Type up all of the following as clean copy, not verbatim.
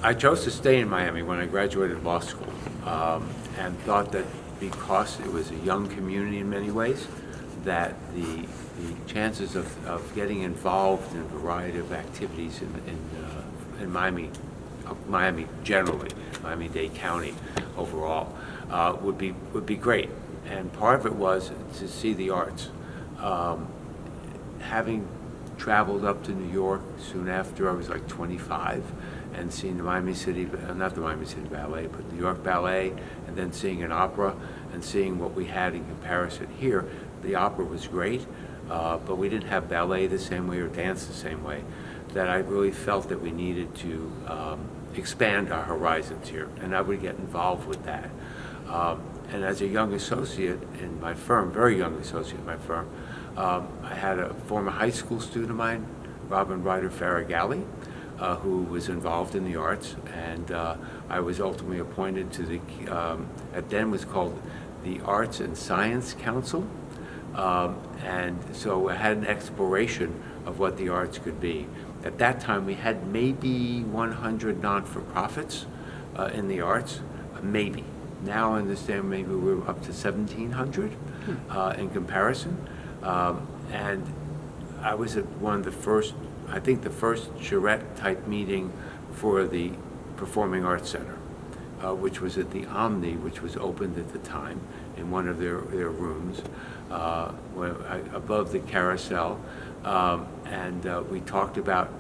I chose to stay in Miami when I graduated law school, and thought that because it was a young community in many ways, that the chances of getting involved in a variety of activities in Miami, Miami generally, Miami-Dade County overall, would be great. And part of it was to see the arts. Having traveled up to New York soon after I was like 25 and seeing the Miami City, not the Miami City Ballet, but New York Ballet, and then seeing an opera and seeing what we had in comparison here. The opera was great, but we didn't have ballet the same way or dance the same way, that I really felt that we needed to expand our horizons here, and I would get involved with that. And as a young associate in my firm, very young associate in my firm, I had a former high school student of mine, Robin Ryder Farragalli, who was involved in the arts, and I was ultimately appointed to the, at then was called the Arts and Science Council, and so I had an exploration of what the arts could be. At that time, we had maybe 100 non-for-profits in the arts, maybe. Now I understand maybe we're up to 1,700 in comparison. And I was at one of the first, I think the first charrette-type meeting for the Performing Arts Center, which was at the Omni, which was opened at the time in one of their rooms above the carousel. And we talked about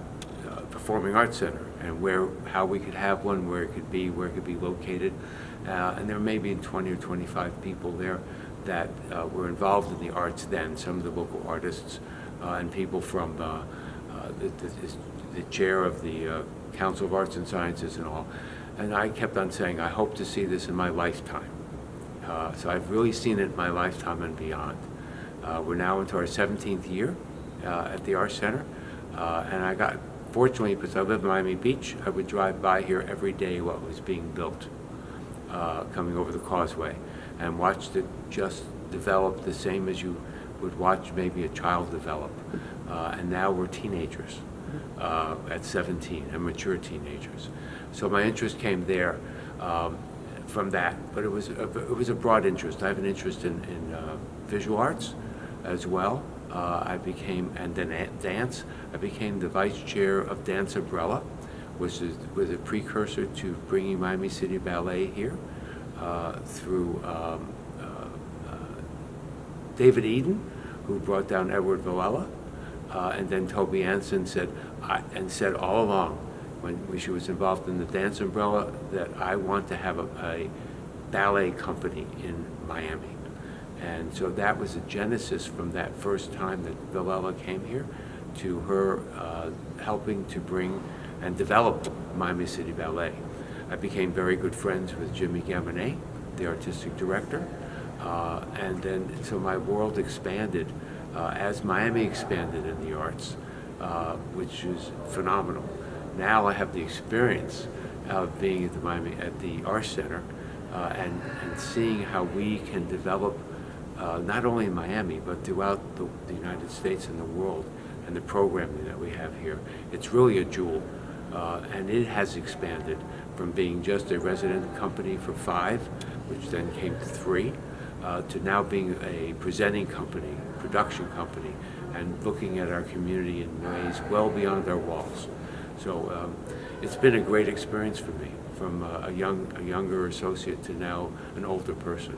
Performing Arts Center and how we could have one, where it could be located. And there may be 20 or 25 people there that were involved in the arts then, some of the local artists and people from the chair of the Council of Arts and Sciences and all. And I kept on saying, I hope to see this in my lifetime. So I've really seen it in my lifetime and beyond. We're now into our 17th year at the Arts Center. And I got, fortunately, because I live in Miami Beach, I would drive by here every day while it was being built, coming over the causeway, and watched it just develop the same as you would watch maybe a child develop. And now we're teenagers at 17, and mature teenagers. So my interest came there from that, but it was a broad interest. I have an interest in visual arts as well. I became, and then dance. I became the vice chair of Dance Umbrella, which was a precursor to bringing Miami City Ballet here through David Eden, who brought down Edward Villela, and then Toby Anson said all along, when she was involved in the Dance Umbrella, that I want to have a ballet company in Miami. And so that was a genesis from that first time that Villela came here to her helping to bring and develop Miami City Ballet. I became very good friends with Jimmy Gaminet, the artistic director, and then so my world expanded as Miami expanded in the arts, which is phenomenal. Now I have the experience of being at the Arts Center and seeing how we can develop not only in Miami but throughout the United States and the world, and the programming that we have here. It's really a jewel, and it has expanded from being just a resident company for 5, which then came to 3, to now being a presenting company, production company, and looking at our community in ways well beyond our walls. So it's been a great experience for me, from a younger associate to now an older person.